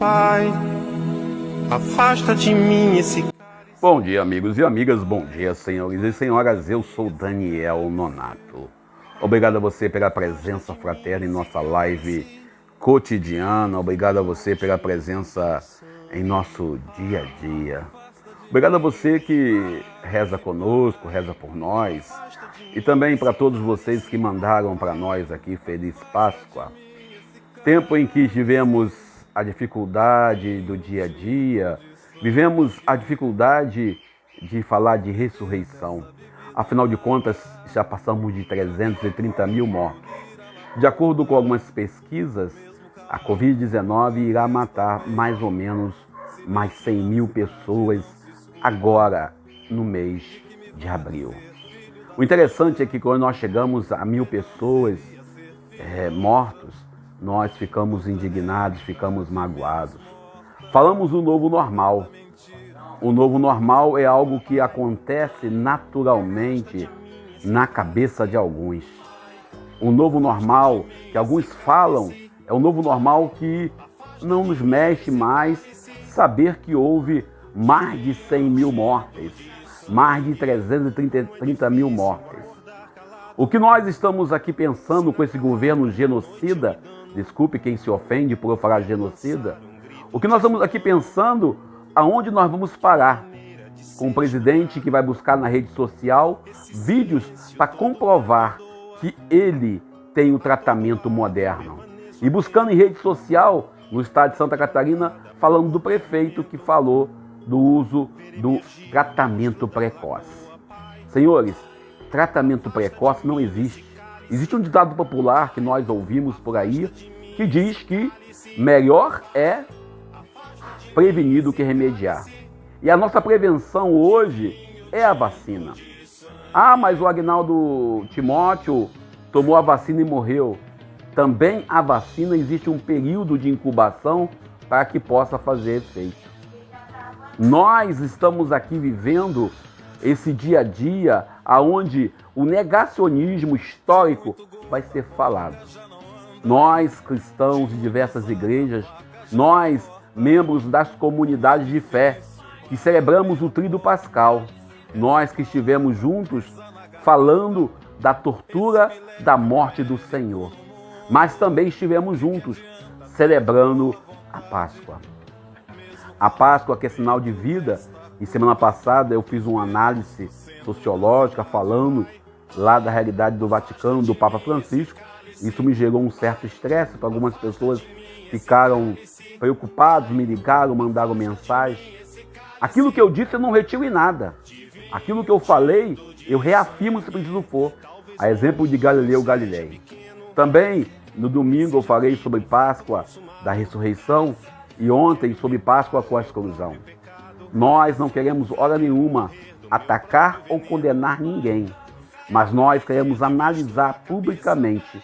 Pai, afasta de mim esse... Bom dia, amigos e amigas, bom dia, senhores e senhoras, eu sou Daniel Nonato. Obrigado a você pela presença fraterna em nossa live cotidiana, obrigado a você pela presença em nosso dia a dia. Obrigado a você que reza conosco, reza por nós, e também para todos vocês que mandaram para nós aqui Feliz Páscoa. Tempo em que tivemos a dificuldade do dia a dia, vivemos a dificuldade de falar de ressurreição. Afinal de contas, já passamos de 330 mil mortos. De acordo com algumas pesquisas, a Covid-19 irá matar mais ou menos mais 100 mil pessoas agora no mês de abril. O interessante é que quando nós chegamos a 1.000 pessoas mortos, nós ficamos indignados, ficamos magoados. Falamos do novo normal. O novo normal é algo que acontece naturalmente na cabeça de alguns. O novo normal que alguns falam é o novo normal que não nos mexe mais saber que houve mais de 100 mil mortes, mais de 330 mil mortes. O que nós estamos aqui pensando com esse governo genocida, desculpe quem se ofende por eu falar genocida, o que nós estamos aqui pensando, aonde nós vamos parar? Com um presidente que vai buscar na rede social vídeos para comprovar que ele tem o tratamento moderno. E buscando em rede social, no estado de Santa Catarina, falando do prefeito que falou do uso do tratamento precoce. Senhores, tratamento precoce não existe. Existe um ditado popular que nós ouvimos por aí, que diz que melhor é prevenir do que remediar. E a nossa prevenção hoje é a vacina. Ah, mas o Agnaldo Timóteo tomou a vacina e morreu. Também a vacina existe um período de incubação para que possa fazer efeito. Nós estamos aqui vivendo esse dia a dia onde o negacionismo histórico vai ser falado. Nós, cristãos de diversas igrejas, nós, membros das comunidades de fé, que celebramos o Tríduo Pascal, nós que estivemos juntos falando da tortura, da morte do Senhor, mas também estivemos juntos celebrando a Páscoa. A Páscoa que é sinal de vida, e semana passada eu fiz uma análise sociológica falando lá da realidade do Vaticano, do Papa Francisco. Isso me gerou um certo estresse, para algumas pessoas ficaram preocupados, me ligaram, mandaram mensagem. Aquilo que eu disse eu não retiro em nada. Aquilo que eu falei, eu reafirmo se preciso for. A exemplo de Galileu Galilei. Também, no domingo, eu falei sobre Páscoa da ressurreição e ontem sobre Páscoa com a exclusão. Nós não queremos, hora nenhuma, atacar ou condenar ninguém, mas nós queremos analisar publicamente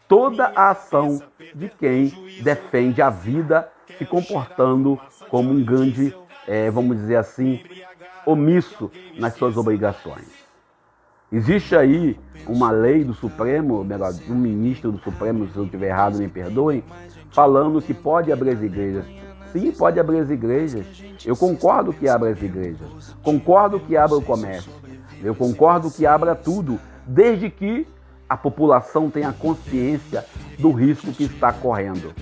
toda a ação de quem defende a vida se comportando como um grande, vamos dizer assim, omisso nas suas obrigações. Existe aí uma lei do Supremo, melhor, um ministro do Supremo, se eu estiver errado, me perdoem, falando que pode abrir as igrejas. Sim, pode abrir as igrejas. Eu concordo que abra as igrejas. Concordo que abra o comércio. Eu concordo que abra tudo, desde que a população tenha consciência do risco que está correndo.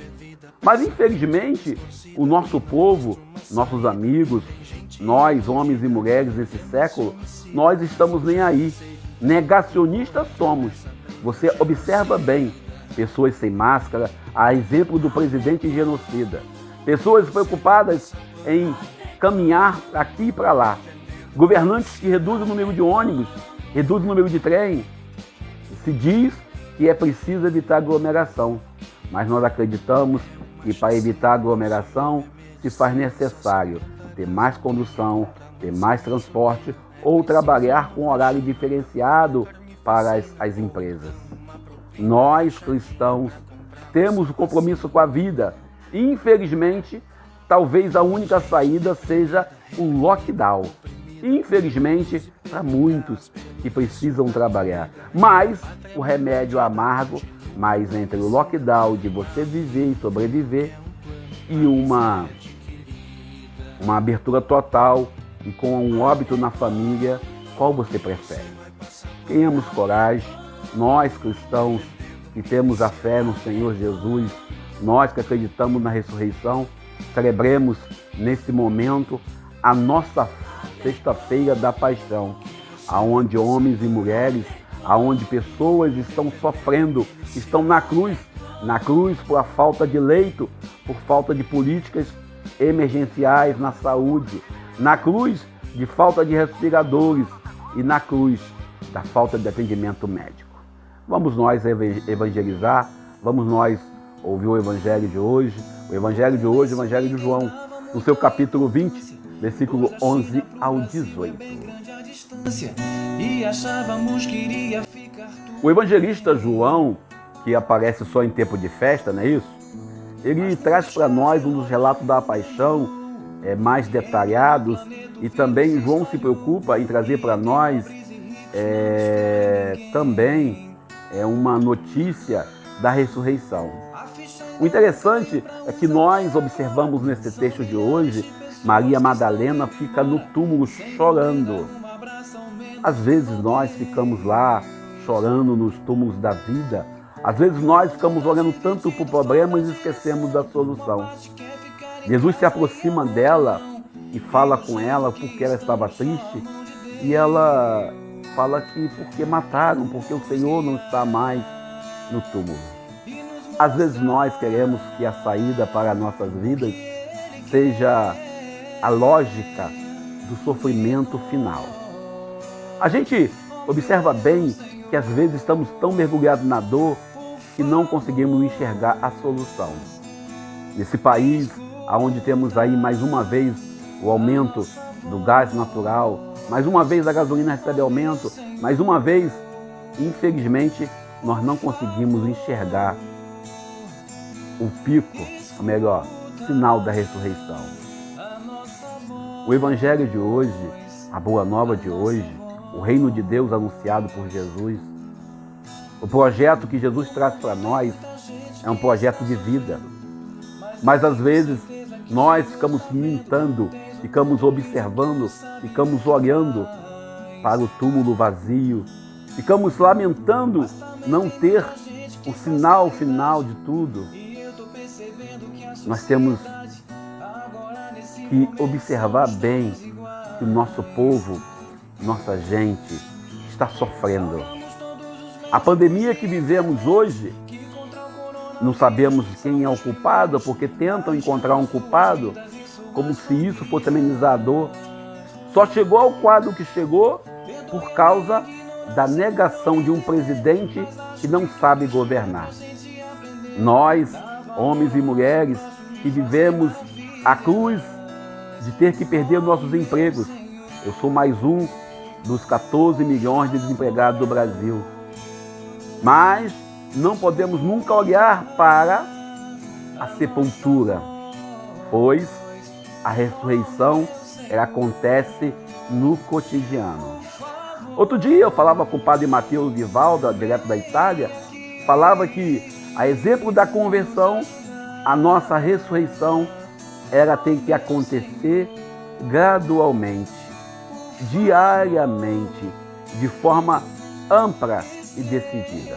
Mas, infelizmente, o nosso povo, nossos amigos, nós, homens e mulheres nesse século, nós estamos nem aí. Negacionistas somos. Você observa bem, pessoas sem máscara, a exemplo do presidente genocida. Pessoas preocupadas em caminhar aqui e para lá. Governantes que reduzem o número de ônibus, reduzem o número de trem. Se diz que é preciso evitar aglomeração, mas nós acreditamos que para evitar aglomeração se faz necessário ter mais condução, ter mais transporte ou trabalhar com horário diferenciado para as empresas. Nós, cristãos, temos o compromisso com a vida. Infelizmente, talvez a única saída seja o lockdown. Infelizmente, para muitos que precisam trabalhar. Mas o remédio amargo, mas entre o lockdown de você viver e sobreviver, e uma abertura total e com um óbito na família, qual você prefere? Tenhamos coragem, nós cristãos que temos a fé no Senhor Jesus, nós que acreditamos na ressurreição, celebremos nesse momento a nossa sexta-feira da paixão, aonde homens e mulheres, aonde pessoas estão sofrendo, estão na cruz por a falta de leito, por falta de políticas emergenciais na saúde, na cruz de falta de respiradores e na cruz da falta de atendimento médico. Vamos nós evangelizar, vamos nós ouvir o Evangelho de hoje, o Evangelho de João, no seu capítulo 20, versículo 11 ao 18. O evangelista João, que aparece só em tempo de festa, não é isso? Ele traz para nós um dos relatos da paixão mais detalhados, e também João se preocupa em trazer para nós também uma notícia da ressurreição. O interessante é que nós observamos nesse texto de hoje, Maria Madalena fica no túmulo chorando. Às vezes nós ficamos lá chorando nos túmulos da vida. Às vezes nós ficamos olhando tanto para o problema e esquecemos da solução. Jesus se aproxima dela e fala com ela porque ela estava triste. E ela fala que porque mataram, porque o Senhor não está mais no túmulo. Às vezes nós queremos que a saída para nossas vidas seja a lógica do sofrimento final. A gente observa bem que às vezes estamos tão mergulhados na dor que não conseguimos enxergar a solução. Nesse país, onde temos aí mais uma vez o aumento do gás natural, mais uma vez a gasolina recebe aumento, mais uma vez, infelizmente, nós não conseguimos enxergar o pico, ou melhor, sinal da ressurreição. O Evangelho de hoje, a Boa Nova de hoje, o Reino de Deus anunciado por Jesus, o projeto que Jesus traz para nós é um projeto de vida. Mas às vezes nós ficamos mintando, ficamos observando, ficamos olhando para o túmulo vazio, ficamos lamentando não ter o sinal final de tudo. Nós temos que observar bem que o nosso povo, nossa gente, está sofrendo. A pandemia que vivemos hoje, não sabemos quem é o culpado, porque tentam encontrar um culpado, como se isso fosse amenizar a dor. Só chegou ao quadro que chegou por causa da negação de um presidente que não sabe governar. Nós, homens e mulheres, que vivemos a cruz de ter que perder nossos empregos. Eu sou mais um dos 14 milhões de desempregados do Brasil. Mas não podemos nunca olhar para a sepultura, pois a ressurreição ela acontece no cotidiano. Outro dia eu falava com o padre Matheus Vivalda, direto da Itália, falava que, a exemplo da conversão, a nossa ressurreição ela tem que acontecer gradualmente, diariamente, de forma ampla e decidida.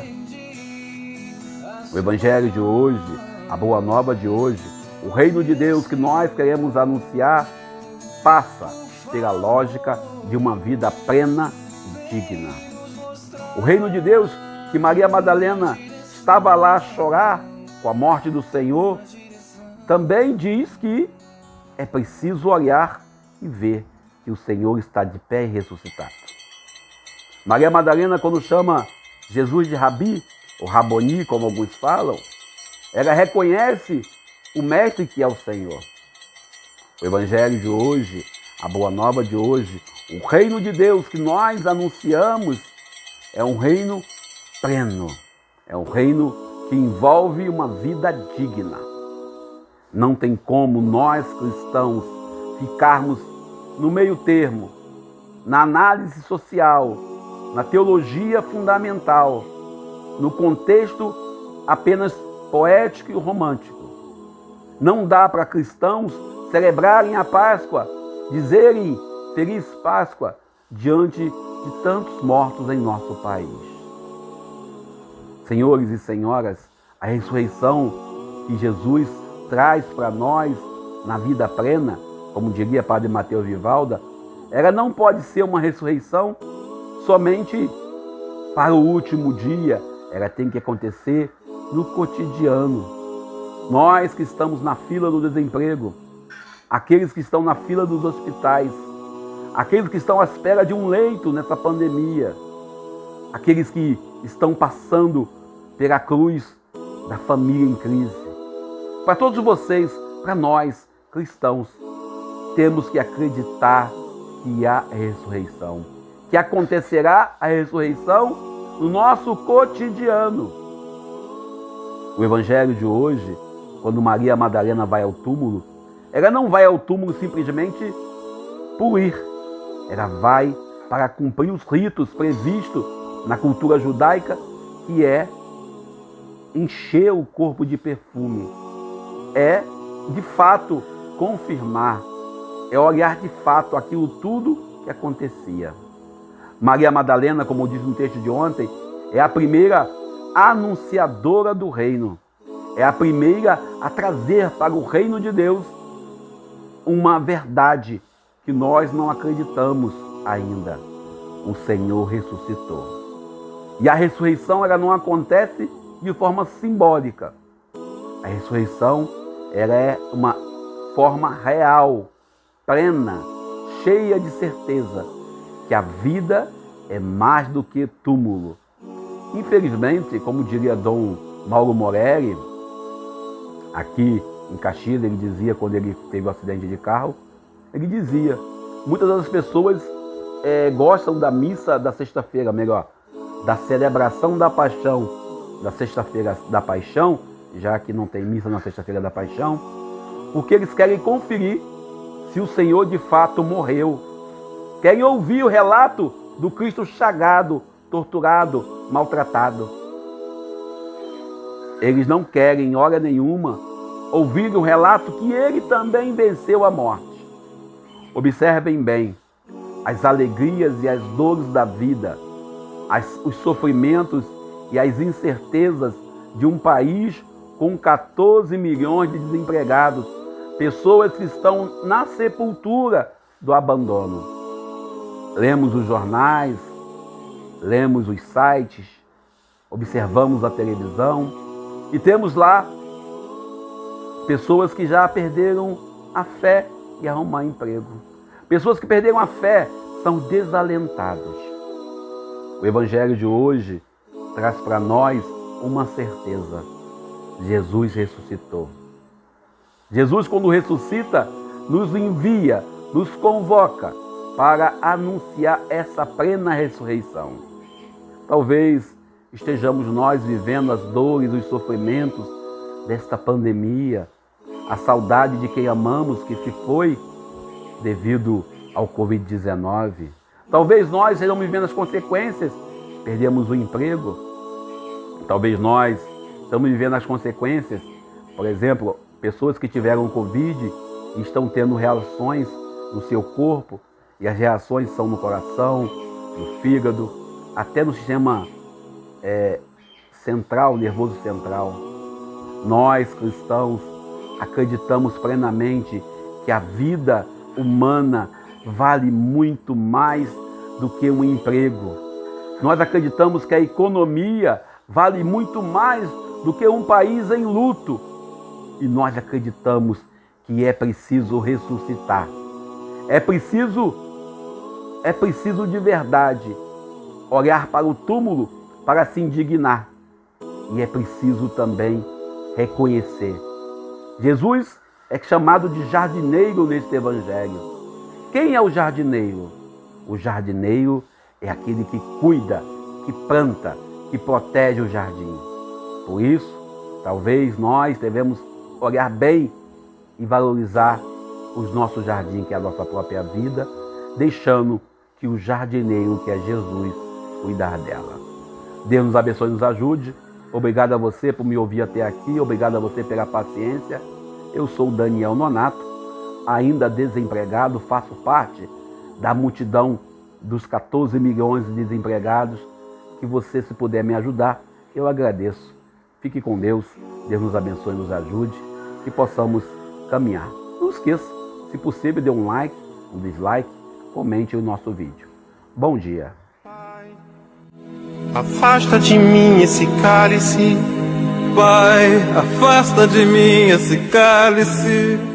O Evangelho de hoje, a Boa Nova de hoje, o Reino de Deus que nós queremos anunciar, passa pela lógica de uma vida plena e digna. O Reino de Deus que Maria Madalena estava lá a chorar com a morte do Senhor, também diz que é preciso olhar e ver que o Senhor está de pé e ressuscitado. Maria Madalena, quando chama Jesus de Rabi, ou Raboni, como alguns falam, ela reconhece o Mestre que é o Senhor. O Evangelho de hoje, a Boa Nova de hoje, o Reino de Deus que nós anunciamos é um reino pleno, é um reino que envolve uma vida digna. Não tem como nós cristãos ficarmos no meio termo, na análise social, na teologia fundamental, no contexto apenas poético e romântico. Não dá para cristãos celebrarem a Páscoa, dizerem Feliz Páscoa diante de tantos mortos em nosso país. Senhores e senhoras, a ressurreição que Jesus traz para nós na vida plena, como diria Padre Mateus Vivalda, ela não pode ser uma ressurreição somente para o último dia, ela tem que acontecer no cotidiano. Nós que estamos na fila do desemprego, aqueles que estão na fila dos hospitais, aqueles que estão à espera de um leito nessa pandemia, aqueles que estão passando pela cruz da família em crise. Para todos vocês, para nós cristãos, temos que acreditar que há ressurreição, que acontecerá a ressurreição no nosso cotidiano. O evangelho de hoje, quando Maria Madalena vai ao túmulo, ela não vai ao túmulo simplesmente por ir. Ela vai para cumprir os ritos previstos na cultura judaica, que é encher o corpo de perfume. É, de fato, confirmar. É olhar de fato aquilo tudo que acontecia. Maria Madalena, como eu disse no texto de ontem, é a primeira anunciadora do reino. É a primeira a trazer para o reino de Deus uma verdade que nós não acreditamos ainda. O Senhor ressuscitou. E a ressurreição ela não acontece de forma simbólica. A ressurreição ela é uma forma real, plena, cheia de certeza que a vida é mais do que túmulo. Infelizmente, como diria Dom Mauro Morelli, aqui em Caxias, ele dizia, quando ele teve um acidente de carro, ele dizia, muitas das pessoas gostam da missa da sexta-feira, melhor, da celebração da paixão, da sexta-feira da paixão, já que não tem missa na sexta-feira da paixão, porque eles querem conferir se o Senhor de fato morreu. Querem ouvir o relato do Cristo chagado, torturado, maltratado. Eles não querem, em hora nenhuma, ouvir o relato que ele também venceu a morte. Observem bem as alegrias e as dores da vida, os sofrimentos e as incertezas de um país com 14 milhões de desempregados, pessoas que estão na sepultura do abandono. Lemos os jornais, lemos os sites, observamos a televisão e temos lá pessoas que já perderam a fé e arrumar emprego. Pessoas que perderam a fé são desalentados. O evangelho de hoje traz para nós uma certeza. Jesus ressuscitou. Jesus, quando ressuscita, nos envia, nos convoca para anunciar essa plena ressurreição. Talvez estejamos nós vivendo as dores, os sofrimentos desta pandemia, a saudade de quem amamos que se foi devido ao Covid-19. Talvez nós estejamos vivendo as consequências, perdemos o emprego. Talvez nós estamos vivendo as consequências, por exemplo, pessoas que tiveram Covid e estão tendo reações no seu corpo, e as reações são no coração, no fígado, até no sistema central, nervoso central. Nós, cristãos, acreditamos plenamente que a vida humana vale muito mais do que um emprego. Nós acreditamos que a economia vale muito mais do que um país em luto. E nós acreditamos que é preciso ressuscitar. É preciso de verdade olhar para o túmulo para se indignar. E é preciso também reconhecer. Jesus é chamado de jardineiro neste evangelho. Quem é o jardineiro? O jardineiro é aquele que cuida, que planta, que protege o jardim. Por isso, talvez nós devemos olhar bem e valorizar os nossos jardins, que é a nossa própria vida, deixando que o jardineiro, que é Jesus, cuidar dela. Deus nos abençoe e nos ajude. Obrigado a você por me ouvir até aqui. Obrigado a você pela paciência. Eu sou o Daniel Nonato, ainda desempregado, faço parte da multidão dos 14 milhões de desempregados. Que você, se puder me ajudar, eu agradeço. Fique com Deus, Deus nos abençoe e nos ajude, que possamos caminhar. Não esqueça, se possível, dê um like, um dislike, comente o nosso vídeo. Bom dia. Afasta de mim esse cálice. Pai, afasta de mim esse cálice.